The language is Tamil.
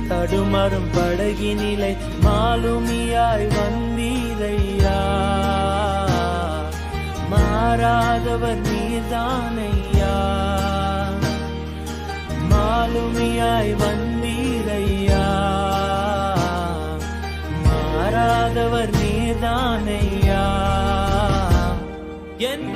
தடுமாறும் படகினிலை மாலுமியாய் வந்தீரையா. மாறாதவர் நீர்தானையா, மாலுமியாய் வந்தீரையா. மாறாதவர் நீர்தானையா. என்